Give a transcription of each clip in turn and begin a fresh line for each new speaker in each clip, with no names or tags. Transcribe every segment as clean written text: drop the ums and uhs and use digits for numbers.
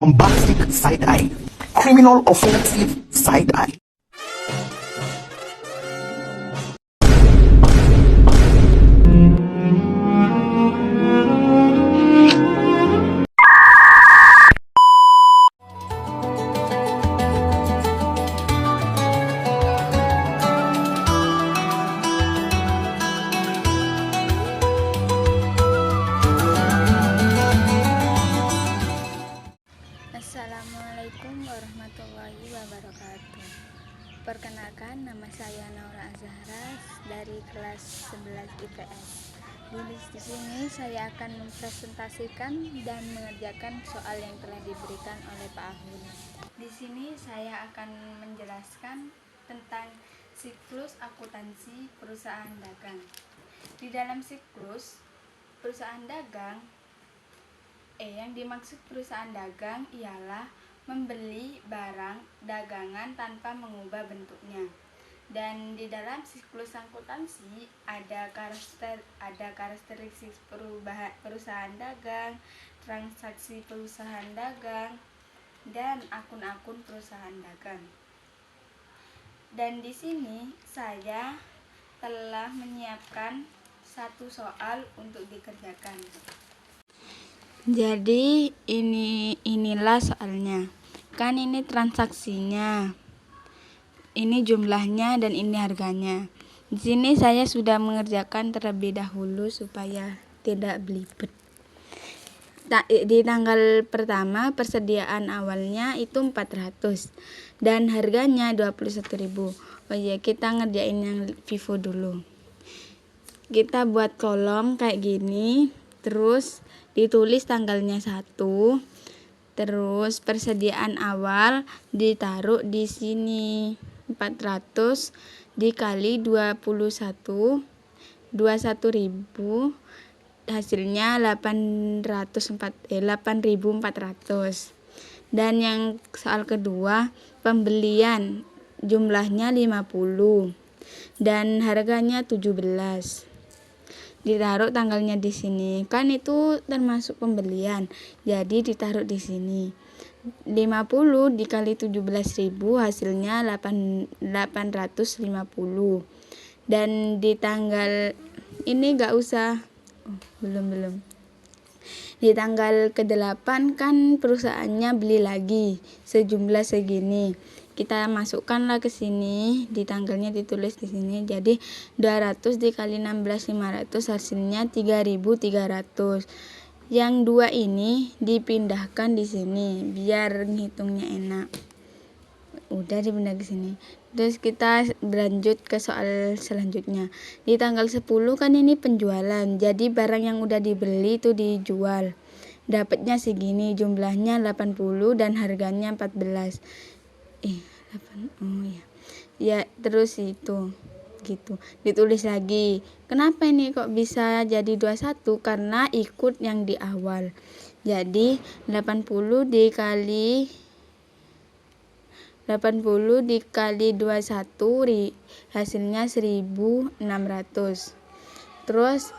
Bombastic side-eye, criminal offensive side-eye.
Assalamualaikum warahmatullahi wabarakatuh. Perkenalkan, nama saya Naura Azahra dari kelas 11 IPS. Di sini saya akan mempresentasikan dan mengerjakan soal yang telah diberikan oleh Pak Ahun. Di sini saya akan menjelaskan tentang siklus akuntansi perusahaan dagang. Di dalam siklus perusahaan dagang, yang dimaksud perusahaan dagang ialah membeli barang dagangan tanpa mengubah bentuknya. Dan di dalam siklus akuntansi ada karakteristik perusahaan dagang, transaksi perusahaan dagang, dan akun-akun perusahaan dagang. Dan di sini saya telah menyiapkan satu soal untuk dikerjakan. Jadi inilah soalnya. Kan ini transaksinya. Ini jumlahnya dan ini harganya. Di sini saya sudah mengerjakan terlebih dahulu supaya tidak belibet. Di tanggal pertama persediaan awalnya itu 400 dan harganya 21.000. Oh iya, kita ngerjain yang FIFO dulu. Kita buat kolom kayak gini, terus ditulis tanggalnya 1, terus persediaan awal ditaruh di sini 400 dikali 21.000 hasilnya 8.400. Dan yang soal kedua, pembelian jumlahnya 50 dan harganya 17. Ditaruh tanggalnya di sini. Kan itu termasuk pembelian. Jadi ditaruh di sini. 50 dikali 17.000 hasilnya 850. Dan di tanggal ini enggak usah. Belum. Di tanggal ke-8 kan perusahaannya beli lagi sejumlah segini. Kita masukkanlah ke sini, di tanggalnya ditulis di sini. Jadi 200 dikali 16.500 hasilnya 3.300. Yang 2 ini dipindahkan di sini biar ngitungnya enak. Udah dipindah ke sini. Terus kita berlanjut ke soal selanjutnya. Di tanggal 10 kan ini penjualan. Jadi barang yang udah dibeli itu dijual. Dapatnya segini, jumlahnya 80 dan harganya 14. Ya, terus itu gitu. Ditulis lagi. Kenapa ini kok bisa jadi 21? Karena ikut yang di awal. Jadi 80 dikali 21 hasilnya 1.600. Terus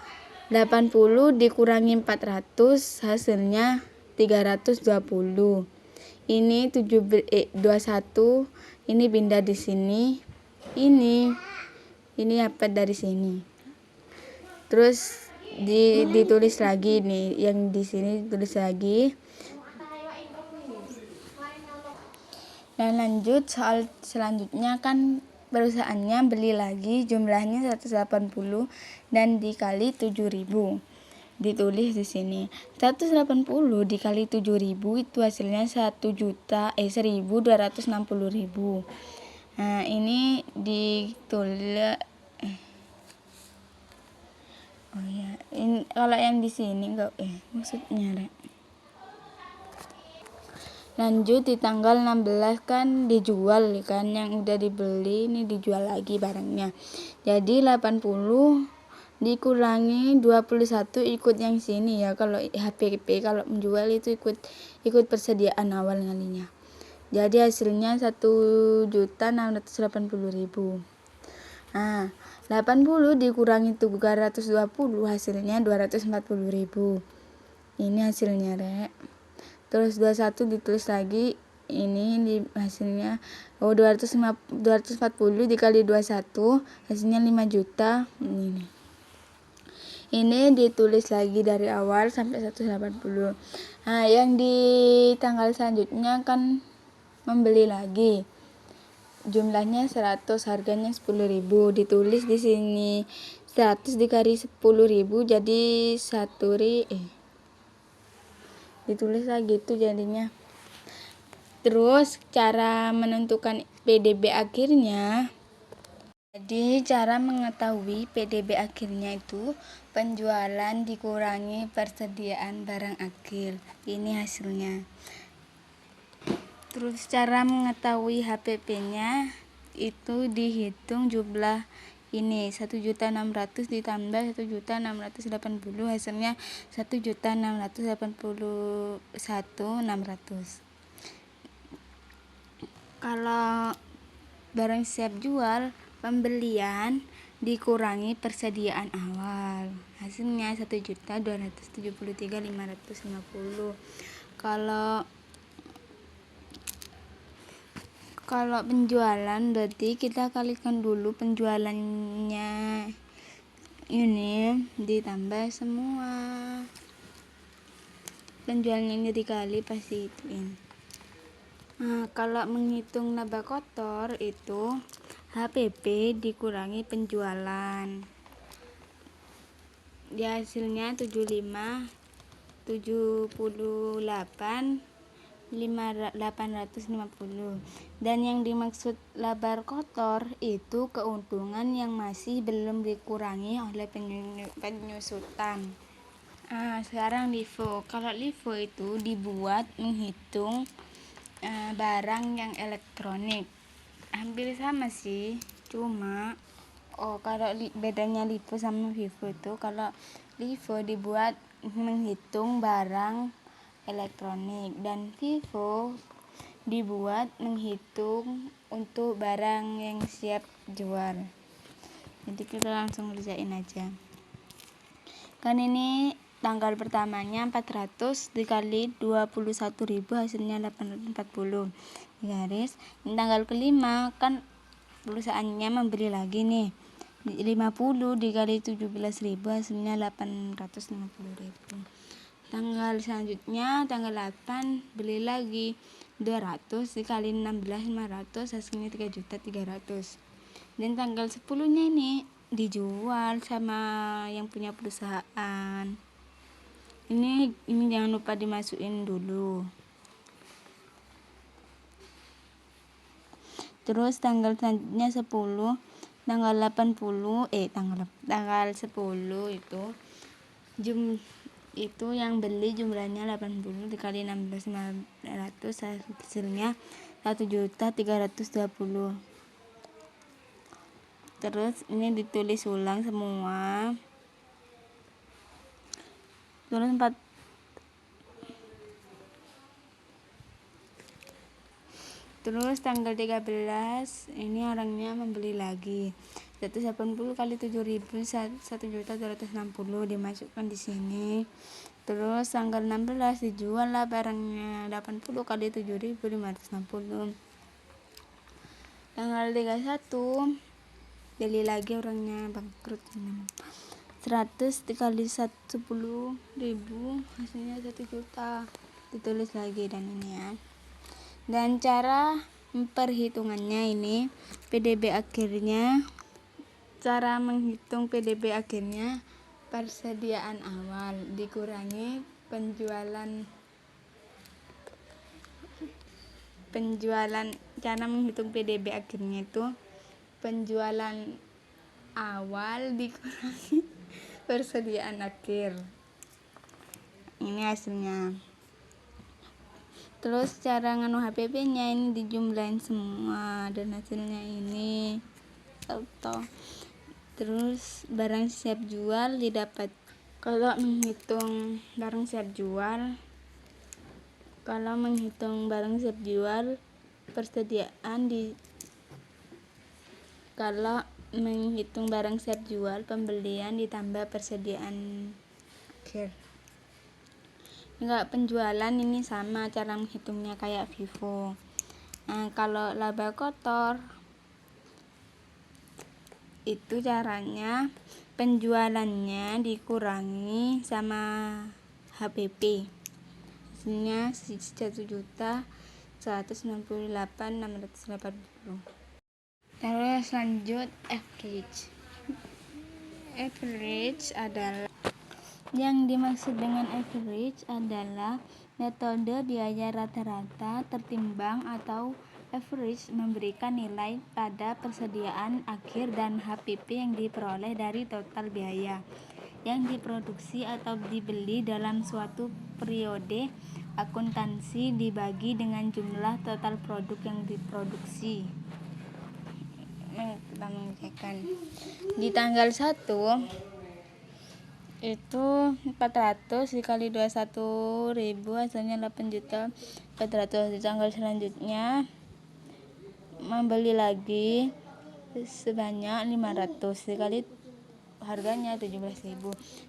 80 dikurangi 400 hasilnya 320. Ini 21 ini pindah di sini. Ini apa dari sini. Terus ditulis lagi nih, yang di sini ditulis lagi. Dan lanjut soal selanjutnya kan perusahaannya beli lagi jumlahnya 180 dan dikali 7.000. Ditulis di sini 180 dikali 7.000 itu hasilnya 1.260.000. Nah, ini ditulis ini kalau yang di sini enggak maksudnya Lanjut di tanggal 16 kan dijual kan, yang udah dibeli ini dijual lagi barangnya. Jadi 80 dikurangi 21 ikut yang sini ya. Kalau HPP kalau menjual itu ikut persediaan awal ngalinya. Jadi hasilnya 1.680.000. Nah, 80 dikurangi 320 hasilnya 240.000. Ini hasilnya, Rek. terus 21 ditulis lagi, ini di hasilnya 240 dikali 21 hasilnya 5 juta. Ini ditulis lagi dari awal sampai 180. Nah, yang di tanggal selanjutnya kan membeli lagi. Jumlahnya 100, harganya 10.000. Ditulis di sini 100 dikali 10.000 jadi ditulis lagi itu jadinya. Terus cara menentukan PDB akhirnya. Jadi cara mengetahui PDB akhirnya itu penjualan dikurangi persediaan barang akhir. Ini hasilnya. Terus cara mengetahui HPP-nya itu dihitung jumlah ini 1.600.000 ditambah 1.680 hasilnya 1.681.600. Kalau barang siap jual, pembelian dikurangi persediaan awal, hasilnya 1.273.550. Kalau penjualan berarti kita kalikan dulu penjualannya ini ditambah semua penjualannya ini dikali pasti ituin. Nah, kalau menghitung laba kotor itu HPP dikurangi penjualan. Di hasilnya 75, 78, 850. Dan yang dimaksud laba kotor itu keuntungan yang masih belum dikurangi oleh penyusutan. Nah, sekarang LIFO. Kalau LIFO itu dibuat menghitung barang yang elektronik. Hampir sama sih, cuma kalau bedanya LIFO sama FIFO itu, kalau LIFO dibuat menghitung barang elektronik dan FIFO dibuat menghitung untuk barang yang siap jual. Jadi kita langsung kerjain aja. Kan ini tanggal pertamanya 400 dikali 21.000 hasilnya 840 garis. Ini tanggal kelima kan perusahaannya membeli lagi nih 50 dikali 17.000 hasilnya 850.000. Tanggal selanjutnya tanggal 8 beli lagi 200 dikali 16 500 hasilnya 3.300.000. Dan tanggal 10 nya ini dijual sama yang punya perusahaan. Ini jangan lupa dimasukin dulu. Terus tanggal selanjutnya 10, tanggal 80 tanggal 10 itu yang beli jumlahnya 80 dikali 16.500 hasilnya 1.320.000. Terus ini ditulis ulang semua. Terus tanggal 13 ini orangnya membeli lagi 180 kali 7.000 1.260 dimasukkan di sini. Terus tanggal 16 dijual lah barangnya 80 kali 7.560. Tanggal 31 beli lagi orangnya bangkrut 100 dikali 10.000 hasilnya 1 juta. Ditulis lagi dan ini ya. Dan cara perhitungannya ini PDB akhirnya, cara menghitung PDB akhirnya persediaan awal dikurangi penjualan. Cara menghitung PDB akhirnya itu penjualan awal dikurangi persediaan akhir. Ini hasilnya. Terus cara nganu HPP nya ini dijumlahin semua dan hasilnya ini contoh. Terus barang siap jual didapat. Kalau menghitung barang siap jual pembelian ditambah persediaan akhir. Enggak, penjualan ini sama cara menghitungnya kayak Vivo. Nah, kalau laba kotor itu caranya penjualannya dikurangi sama HPP. Hasilnya 1.168.680. Terus lanjut average. Average adalah yang dimaksud dengan average adalah metode biaya rata-rata tertimbang atau average memberikan nilai pada persediaan akhir dan HPP yang diperoleh dari total biaya yang diproduksi atau dibeli dalam suatu periode akuntansi dibagi dengan jumlah total produk yang diproduksi. Kita mengerjakan di tanggal 1 itu 400 dikali 21.000 hasilnya 8.400.000. Di tanggal selanjutnya membeli lagi sebanyak 500 dikali harganya 17.000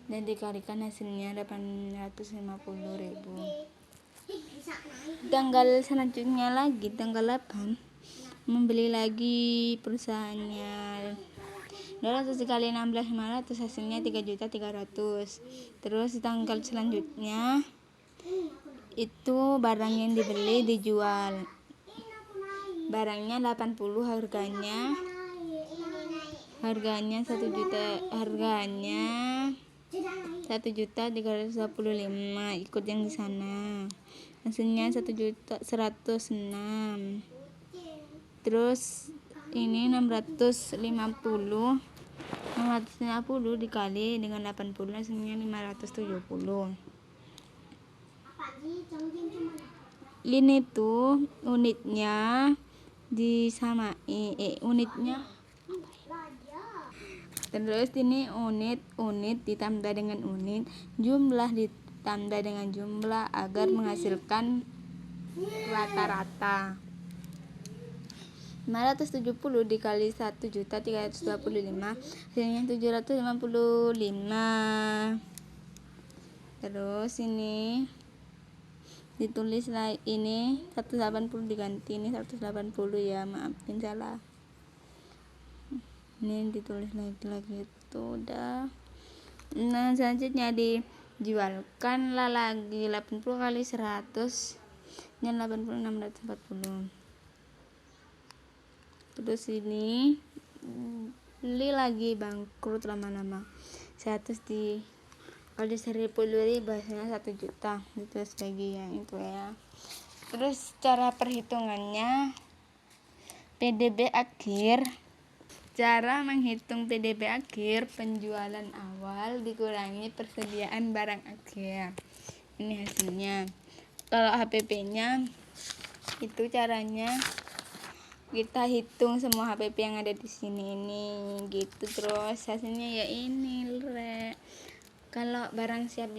dan dikalikan hasilnya 850.000. Tanggal selanjutnya lagi tanggal 8 membeli lagi perusahaannya 200 dikali 16.500 hasilnya 3.300.000. Terus di tanggal selanjutnya itu barang yang dibeli dijual, barangnya 80, harganya 1 juta, harganya 1.325.000 ikut yang di sana. Hasilnya 1.106.000. Terus ini 650 dikali dengan 80 hasilnya 570. Ini tuh unitnya disamai unitnya. Terus ini unit ditambah dengan unit, jumlah ditambah dengan jumlah agar menghasilkan rata-rata. 570 dikali 1.325 hasilnya 755. Terus ini ditulis ini 180 diganti ini 180 ya, maafin salah. Ini ditulis lagi itu udah. Nah, selanjutnya dijualkan lah lagi 80 kali 100 dan 80 640. Terus ini beli lagi bangkrut lama-lama 100 kalau 10.000 bahasanya 1 juta ditulis lagi yang itu ya. Terus cara perhitungannya PDB akhir. Cara menghitung PDB akhir, penjualan awal dikurangi persediaan barang akhir. Ini hasilnya. Kalau HPP-nya itu caranya kita hitung semua HPP yang ada di sini ini gitu. Terus hasilnya ya ini kalau barang siap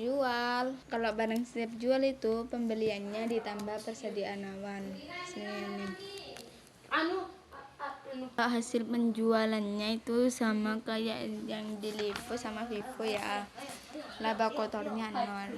jual itu pembeliannya ditambah persediaan awal. Hasilnya ini. Hasil penjualannya itu sama kayak yang di Livo sama Vivo ya, laba kotornya 0.